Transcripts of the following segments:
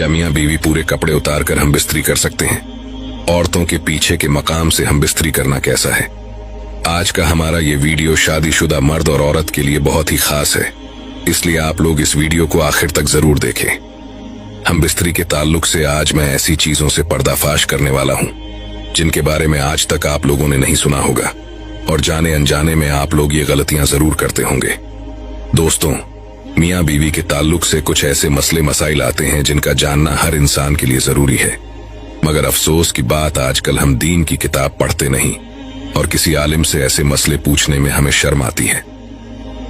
क्या मियाँ बीवी पूरे कपड़े उतार कर हम बिस्तरी कर सकते हैं? औरतों के पीछे के मकाम से हम बिस्तरी करना कैसा है? आज का हमारा ये वीडियो शादीशुदा मर्द और औरत के लिए बहुत ही खास है, इसलिए आप लोग इस वीडियो को आखिर तक जरूर देखें। हम बिस्तरी के ताल्लुक से आज मैं ऐसी चीजों से पर्दाफाश करने वाला हूँ जिनके बारे में आज तक आप लोगों ने नहीं सुना होगा, और जाने अनजाने में आप लोग ये गलतियां जरूर करते होंगे। दोस्तों, मियाँ बीवी के ताल्लुक से कुछ ऐसे मसले मसाइल आते हैं जिनका जानना हर इंसान के लिए जरूरी है, मगर अफसोस की बात आजकल हम दीन की किताब पढ़ते नहीं और किसी आलिम से ऐसे मसले पूछने में हमें शर्म आती है।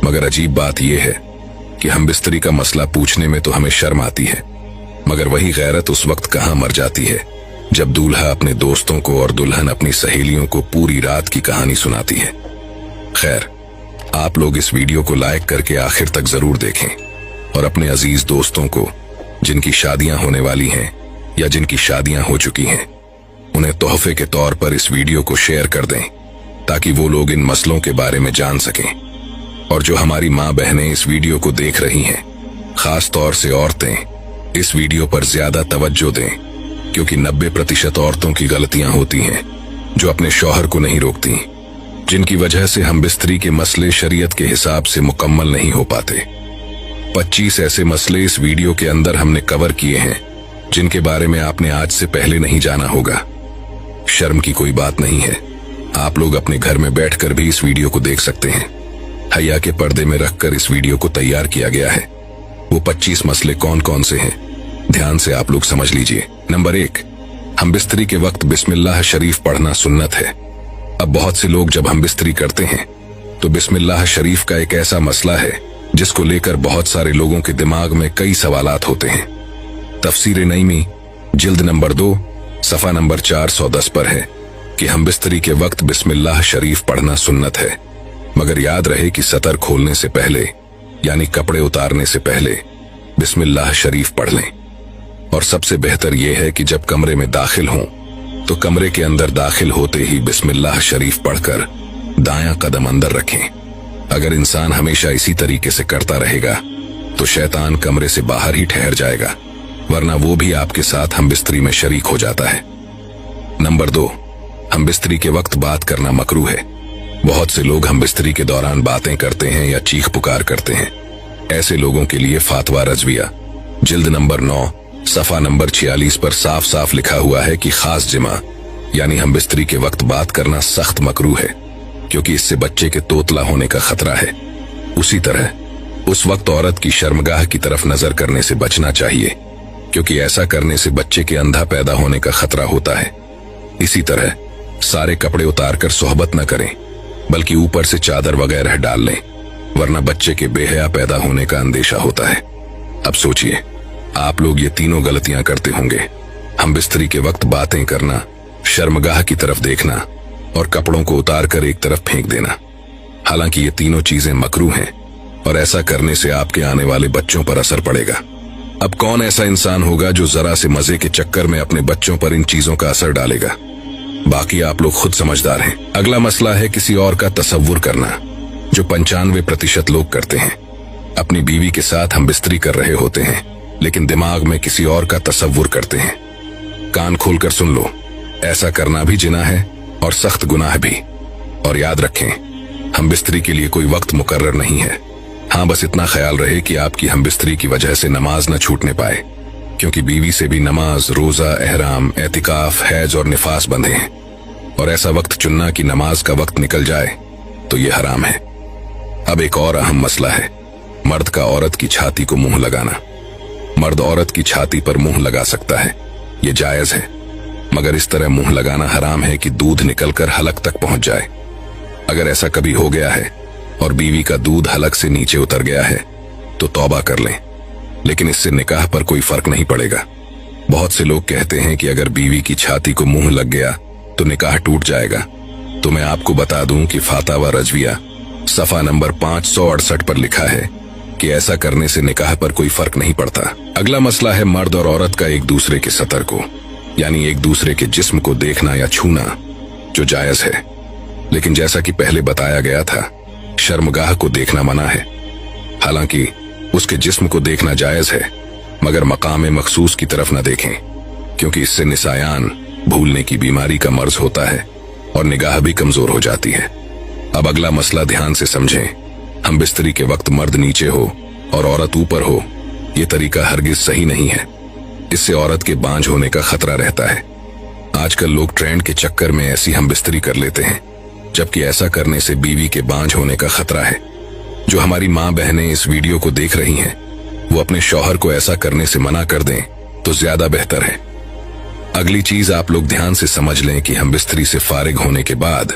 मगर अजीब बात यह है कि हम बिस्तरी का मसला पूछने में तो हमें शर्म आती है, मगर वही गैरत उस वक्त कहाँ मर जाती है जब दूल्हा अपने दोस्तों को और दुल्हन अपनी सहेलियों को पूरी रात की कहानी सुनाती है। खैर, आप लोग इस वीडियो को लाइक करके आखिर तक जरूर देखें और अपने अजीज दोस्तों को जिनकी शादियां होने वाली हैं या जिनकी शादियां हो चुकी हैं, उन्हें तोहफे के तौर पर इस वीडियो को शेयर कर दें ताकि वो लोग इन मसलों के बारे में जान सकें। और जो हमारी माँ बहनें इस वीडियो को देख रही हैं, खास तौर से औरतें, इस वीडियो पर ज्यादा तवज्जो दें, क्योंकि 90% औरतों की गलतियां होती हैं जो अपने शौहर को नहीं रोकती, जिनकी वजह से हम बिस्तरी के मसले शरीयत के हिसाब से मुकम्मल नहीं हो पाते। 25 ऐसे मसले इस वीडियो के अंदर हमने कवर किए हैं जिनके बारे में आपने आज से पहले नहीं जाना होगा। शर्म की कोई बात नहीं है, आप लोग अपने घर में बैठकर भी इस वीडियो को देख सकते हैं। हया के पर्दे में रखकर इस वीडियो को तैयार किया गया है। वो 25 मसले कौन कौन से हैं, ध्यान से आप लोग समझ लीजिए। नंबर 1, हम बिस्तरी के वक्त बिस्मिल्लाह शरीफ पढ़ना सुन्नत है। अब बहुत से लोग जब हम बिस्तरी करते हैं तो बिस्मिल्लाह शरीफ का एक ऐसा मसला है जिसको लेकर बहुत सारे लोगों के दिमाग में कई सवालात होते हैं। तफसीर नईमी जिल्द नंबर 2 सफा नंबर 410 पर है कि हम बिस्तरी के वक्त बिस्मिल्लाह शरीफ पढ़ना सुन्नत है, मगर याद रहे कि सतर खोलने से पहले यानी कपड़े उतारने से पहले बिस्मिल्लाह शरीफ पढ़ लें। और सबसे बेहतर यह है कि जब कमरे में दाखिल हों तो कमरे के अंदर दाखिल होते ही बिस्मिल्लाह शरीफ पढ़कर दायां कदम अंदर रखें। अगर इंसान हमेशा इसी तरीके से करता रहेगा तो शैतान कमरे से बाहर ही ठहर जाएगा, वरना वो भी आपके साथ हम बिस्तरी में शरीक हो जाता है। नंबर 2, हम बिस्तरी के वक्त बात करना मकरूह है। बहुत से लोग हम बिस्तरी के दौरान बातें करते हैं या चीख पुकार करते हैं। ऐसे लोगों के लिए फातवा रजविया जिल्द नंबर 9 सफा नंबर 46 पर साफ साफ लिखा हुआ है कि खास जिमा यानी हम बिस्तरी के वक्त बात करना सख्त मकरूह है, क्योंकि इससे बच्चे के तोतला होने का खतरा है। उसी तरह उस वक्त औरत की शर्मगाह की तरफ नजर करने से बचना चाहिए, क्योंकि ऐसा करने से बच्चे के अंधा पैदा होने का खतरा होता है। इसी तरह सारे कपड़े उतार कर सोहबत न करें, बल्कि ऊपर से चादर वगैरह डाल लें, वरना बच्चे के बेहया पैदा होने का अंदेशा होता है। अब सोचिए, आप लोग ये तीनों गलतियां करते होंगे। हम बिस्तरी के वक्त बातें करना, शर्मगाह की तरफ देखना और कपड़ों को उतार कर एक तरफ फेंक देना। हालांकि ये तीनों चीजें मकरूह हैं और ऐसा करने से आपके आने वाले बच्चों पर असर पड़ेगा। अब कौन ऐसा इंसान होगा जो जरा से मजे के चक्कर में अपने बच्चों पर इन चीजों का असर डालेगा? बाकी आप लोग खुद समझदार हैं। अगला मसला है किसी और का तसव्वुर करना, जो 95% लोग करते हैं। अपनी बीवी के साथ हम बिस्तरी कर रहे होते हैं, लेकिन दिमाग में किसी और का तसव्वुर करते हैं। कान खोलकर सुन लो, ऐसा करना भी जिना है और सख्त गुनाह भी। और याद रखें, हम बिस्तरी के लिए कोई वक्त मुकर्रर नहीं है। हाँ, बस इतना ख्याल रहे कि आपकी हम बिस्तरी की वजह से नमाज न छूटने पाए, क्योंकि बीवी से भी नमाज, रोजा, एहराम, एतिकाफ, हैज और निफास बंधे हैं, और ऐसा वक्त चुनना कि नमाज का वक्त निकल जाए तो ये हराम है। अब एक और अहम मसला है मर्द का औरत की छाती को मुंह लगाना। मर्द औरत की छाती पर मुंह लगा सकता है, ये जायज है, मगर इस तरह मुंह लगाना हराम है कि दूध निकलकर हलक तक पहुंच जाए। अगर ऐसा कभी हो गया है और बीवी का दूध हलक से नीचे उतर गया है तो तौबा कर लें, लेकिन इससे निकाह पर कोई फर्क नहीं पड़ेगा। बहुत से लोग कहते हैं कि अगर बीवी की छाती को मुंह लग गया तो निकाह टूट जाएगा, तो मैं आपको बता दूं कि फातावा रजविया सफा नंबर 568 पर लिखा है कि ऐसा करने से निकाह पर कोई फर्क नहीं पड़ता। अगला मसला है मर्द और औरत का एक दूसरे के सतर को, यानी एक दूसरे के जिस्म को देखना या छूना, जो जायज है, लेकिन जैसा कि पहले बताया गया था, शर्मगाह को देखना मना है। हालांकि उसके जिस्म को देखना जायज है, मगर मकाम मखसूस की तरफ न देखें, क्योंकि इससे निसायान भूलने की बीमारी का मर्ज होता है और निगाह भी कमजोर हो जाती है। अब अगला मसला ध्यान से समझें। हम बिस्तरी के वक्त मर्द नीचे हो और औरत ऊपर हो, ये तरीका हरगिज सही नहीं है। इससे औरत के बांझ होने का खतरा रहता है। आजकल लोग ट्रेंड के चक्कर में ऐसी हम बिस्तरी कर लेते हैं, जबकि ऐसा करने से बीवी के बांझ होने का खतरा है। जो हमारी माँ बहनें इस वीडियो को देख रही हैं, वो अपने शौहर को ऐसा करने से मना कर दें तो ज्यादा बेहतर है। अगली चीज आप लोग ध्यान से समझ लें कि हम बिस्तरी से फारिग होने के बाद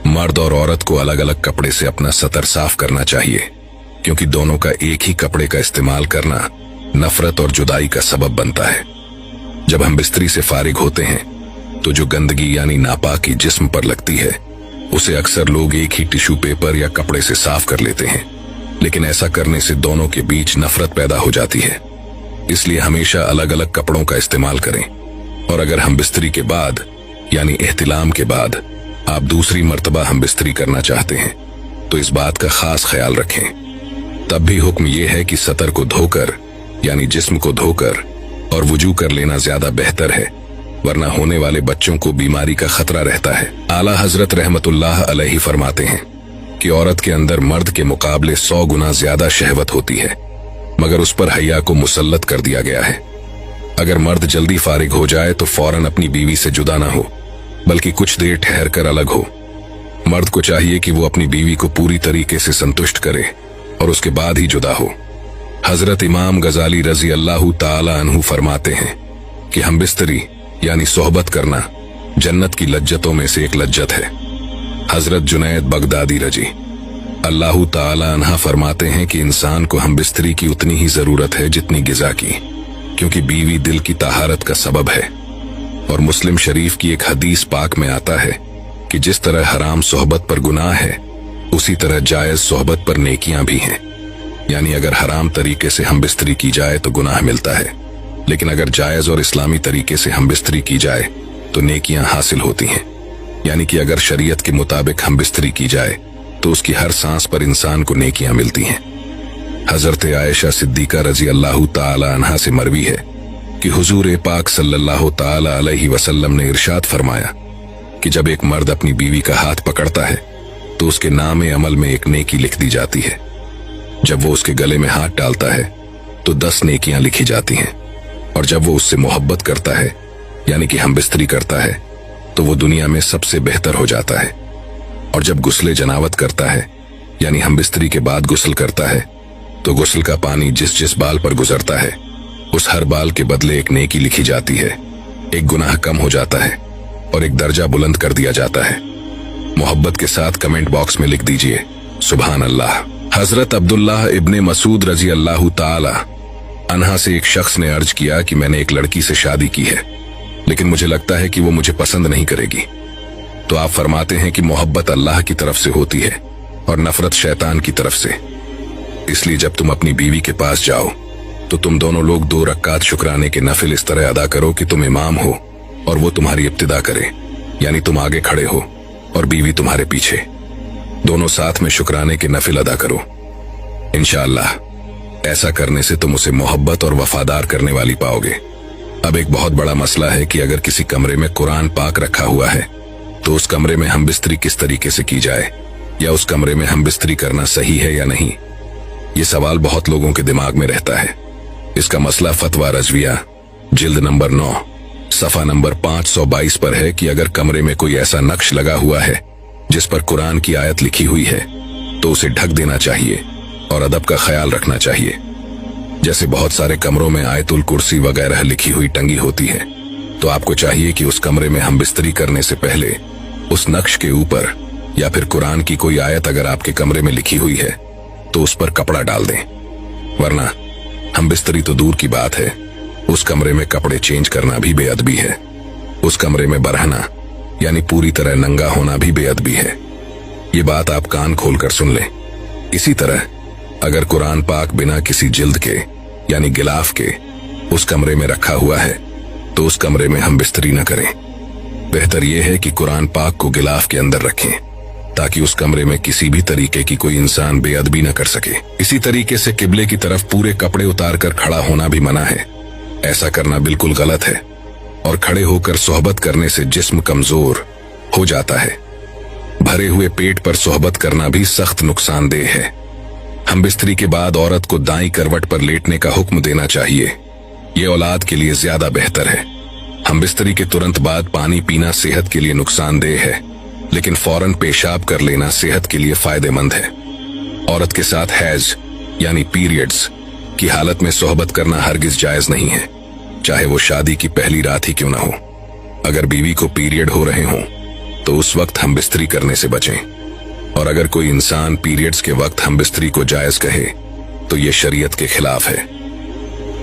मर्द और औरत को अलग अलग कपड़े से अपना सतर साफ करना चाहिए, क्योंकि दोनों का एक ही कपड़े का इस्तेमाल करना नफरत और जुदाई का सबब बनता है। जब हम बिस्तरी से फारिग होते हैं तो जो गंदगी यानी नापाकी जिस्म पर लगती है, उसे अक्सर लोग एक ही टिश्यू पेपर या कपड़े से साफ कर लेते हैं, लेकिन ऐसा करने से दोनों के बीच नफरत पैदा हो जाती है। इसलिए हमेशा अलग अलग कपड़ों का इस्तेमाल करें। और अगर हम बिस्तरी के बाद यानी एहतिलाम के बाद आप दूसरी मर्तबा हम बिस्तरी करना चाहते हैं, तो इस बात का खास ख्याल रखें। तब भी हुक्म यह है कि सतर को धोकर यानी जिस्म को धोकर और वुजू कर लेना ज्यादा बेहतर है, वरना होने वाले बच्चों को बीमारी का खतरा रहता है। आला हजरत रहमतुल्लाह अलैहि फरमाते हैं कि औरत के अंदर मर्द के मुकाबले 100 गुना ज्यादा शहवत होती है, मगर उस पर हया को मुसल्लत कर दिया गया है। अगर मर्द जल्दी फारिग हो जाए तो फौरन अपनी बीवी से जुदा ना हो, बल्कि कुछ देर ठहर कर अलग हो। मर्द को चाहिए कि वो अपनी बीवी को पूरी तरीके से संतुष्ट करे और उसके बाद ही जुदा हो। हजरत इमाम गजाली रजी अल्लाह ताला अन्हु फरमाते हैं कि हम बिस्तरी यानी सोहबत करना जन्नत की लज्जतों में से एक लज्जत है। हजरत जुनैद बगदादी रजी अल्लाह ताला अन्हा फरमाते हैं कि इंसान को हम बिस्तरी की उतनी ही जरूरत है जितनी गिजा की, क्योंकि बीवी दिल की तहारत का सबब है। और मुस्लिम शरीफ की एक हदीस पाक में आता है कि जिस तरह हराम सोहबत पर गुनाह है, उसी तरह जायज सोहबत पर नेकियां भी हैं। यानी अगर हराम तरीके से हम बिस्तरी की जाए तो गुनाह मिलता है, लेकिन अगर जायज और इस्लामी तरीके से हम बिस्तरी की जाए तो नेकियां हासिल होती हैं। यानी कि अगर शरीयत के मुताबिक हम बिस्तरी की जाए तो उसकी हर सांस पर इंसान को नेकियां मिलती हैं। हजरत आयशा सिद्दीका रजी अल्लाह ताला अन्हा से मरवी है कि हुजूर पाक सल्लल्लाहु ताला अलैहि वसल्लम ने इरशाद फरमाया कि जब एक मर्द अपनी बीवी का हाथ पकड़ता है तो उसके नाम अमल में एक नेकी लिख दी जाती है। जब वो उसके गले में हाथ डालता है तो 10 नेकियां लिखी जाती हैं, और जब वो उससे मोहब्बत करता है यानी कि हम बिस्तरी करता है तो वो दुनिया में सबसे बेहतर हो जाता है। और जब गुस्ले जनावत करता है यानी हम बिस्तरी के बाद गुस्ल करता है, तो गुस्ल का पानी जिस जिस बाल पर गुजरता है उस हर बाल के बदले एक नेकी लिखी जाती है। एक गुनाह कम हो जाता है और एक दर्जा बुलंद कर दिया जाता है। मोहब्बत के साथ कमेंट बॉक्स में लिख दीजिए सुभान अल्लाह। हजरत अब्दुल्लाह इब्ने मसूद रजी अल्लाह ताला अन्हा से एक शख्स ने अर्ज किया कि मैंने एक लड़की से शादी की है, लेकिन मुझे लगता है कि वो मुझे पसंद नहीं करेगी। तो आप फरमाते हैं कि मोहब्बत अल्लाह की तरफ से होती है और नफरत शैतान की तरफ से। इसलिए जब तुम अपनी बीवी के पास जाओ तो तुम दोनों लोग 2 रक्कात शुक्राने के नफिल इस तरह अदा करो कि तुम इमाम हो और वो तुम्हारी इब्तिदा करे, यानी तुम आगे खड़े हो और बीवी तुम्हारे पीछे। दोनों साथ में शुक्राने के नफिल अदा करो। इंशाअल्लाह ऐसा करने से तुम उसे मोहब्बत और वफादार करने वाली पाओगे। अब एक बहुत बड़ा मसला है कि अगर किसी कमरे में कुरान पाक रखा हुआ है तो उस कमरे में हम बिस्तरी किस तरीके से की जाए, या उस कमरे में हम बिस्तरी करना सही है या नहीं। ये सवाल बहुत लोगों के दिमाग में रहता है। इसका मसला फतवा रजविया जिल्द नंबर 9 सफा नंबर 522 पर है कि अगर कमरे में कोई ऐसा नक्श लगा हुआ है जिस पर कुरान की आयत लिखी हुई है तो उसे ढक देना चाहिए और अदब का ख्याल रखना चाहिए। जैसे बहुत सारे कमरों में आयतुल कुर्सी वगैरह लिखी हुई टंगी होती है, तो आपको चाहिए कि उस कमरे में हम बिस्तरी करने से पहले उस नक्श के ऊपर या फिर कुरान की कोई आयत अगर आपके कमरे में लिखी हुई है तो उस पर कपड़ा डाल दें। वरना हम बिस्तरी तो दूर की बात है, उस कमरे में कपड़े चेंज करना भी बेअदबी है। उस कमरे में बरहना यानी पूरी तरह नंगा होना भी बेअदबी है। ये बात आप कान खोलकर सुन लें। इसी तरह अगर कुरान पाक बिना किसी जिल्द के यानी गिलाफ के उस कमरे में रखा हुआ है तो उस कमरे में हम बिस्तरी न करें। बेहतर यह है कि कुरान पाक को गिलाफ के अंदर रखें। ताकि उस कमरे में किसी भी तरीके की कोई इंसान बेअदबी न कर सके। इसी तरीके से किबले की तरफ पूरे कपड़े उतार कर खड़ा होना भी मना है। ऐसा करना बिल्कुल गलत है और खड़े होकर सोहबत करने से जिस्म कमजोर हो जाता है। भरे हुए पेट पर सोहबत करना भी सख्त नुकसानदेह है। हम बिस्तरी के बाद औरत को दाईं करवट पर लेटने का हुक्म देना चाहिए। ये औलाद के लिए ज्यादा बेहतर है। हम बिस्तरी के तुरंत बाद पानी पीना सेहत के लिए नुकसानदेह है, लेकिन फौरन पेशाब कर लेना सेहत के लिए फायदेमंद है। औरत के साथ हैज यानी पीरियड्स की हालत में सोहबत करना हरगिज जायज नहीं है, चाहे वो शादी की पहली रात ही क्यों ना हो। अगर बीवी को पीरियड हो रहे हों तो उस वक्त हम बिस्तरी करने से बचें, और अगर कोई इंसान पीरियड्स के वक्त हम बिस्तरी को जायज कहे तो ये शरीयत के खिलाफ है,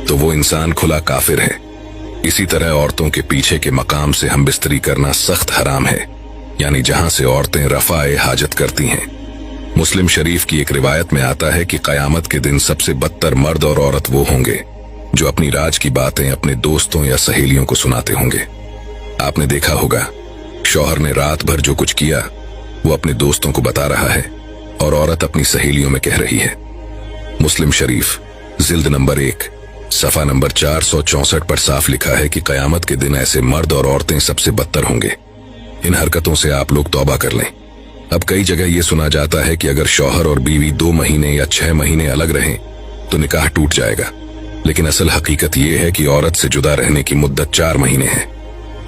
तो वो इंसान खुला काफिर है। इसी तरह औरतों के पीछे के मकाम से हम बिस्तरी करना सख्त हराम है, यानी जहां से औरतें रफाए हाजत करती हैं। मुस्लिम शरीफ की एक रिवायत में आता है कि कयामत के दिन सबसे बदतर मर्द और औरत वो होंगे जो अपनी राज की बातें अपने दोस्तों या सहेलियों को सुनाते होंगे। आपने देखा होगा, शौहर ने रात भर जो कुछ किया वो अपने दोस्तों को बता रहा है और औरत अपनी सहेलियों में कह रही है। मुस्लिम शरीफ जिल्द नंबर 1 सफा नंबर 464 पर साफ लिखा है कि कयामत के दिन ऐसे मर्द और औरतें सबसे बदतर होंगे। इन हरकतों से आप लोग तौबा कर लें। अब कई जगह ये सुना जाता है कि अगर शौहर और बीवी 2 महीने या 6 महीने अलग रहें तो निकाह टूट जाएगा, लेकिन असल हकीकत ये है कि औरत से जुदा रहने की मुद्दत 4 महीने है।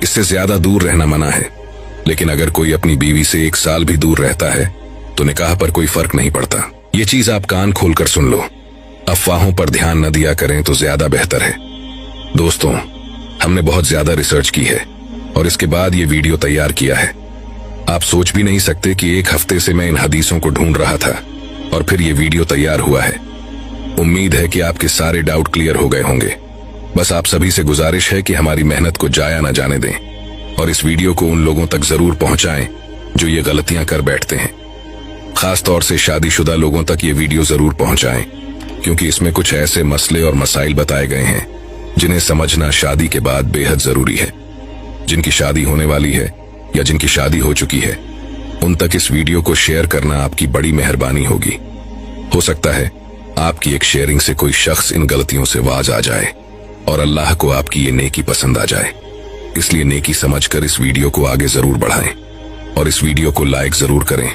इससे ज्यादा दूर रहना मना है, लेकिन अगर कोई अपनी बीवी से 1 साल भी दूर रहता है तो निकाह पर कोई फर्क नहीं पड़ता। ये चीज आप कान खोलकर सुन लो। अफवाहों पर ध्यान न दिया करें तो ज्यादा बेहतर है। दोस्तों, हमने बहुत ज्यादा रिसर्च की है और इसके बाद ये वीडियो तैयार किया है। आप सोच भी नहीं सकते कि 1 हफ्ते से मैं इन हदीसों को ढूंढ रहा था और फिर ये वीडियो तैयार हुआ है। उम्मीद है कि आपके सारे डाउट क्लियर हो गए होंगे। बस आप सभी से गुजारिश है कि हमारी मेहनत को जाया न जाने दें और इस वीडियो को उन लोगों तक जरूर पहुंचाएं जो ये गलतियां कर बैठते हैं। खास तौर से शादीशुदा लोगों तक ये वीडियो जरूर पहुंचाएं, क्योंकि इसमें कुछ ऐसे मसले और मसाइल बताए गए हैं जिन्हें समझना शादी के बाद बेहद जरूरी है। जिनकी शादी होने वाली है या जिनकी शादी हो चुकी है, उन तक इस वीडियो को शेयर करना आपकी बड़ी मेहरबानी होगी। हो सकता है आपकी एक शेयरिंग से कोई शख्स इन गलतियों से बाज आ जाए और अल्लाह को आपकी ये नेकी पसंद आ जाए। इसलिए नेकी समझकर इस वीडियो को आगे जरूर बढ़ाएं और इस वीडियो को लाइक जरूर करें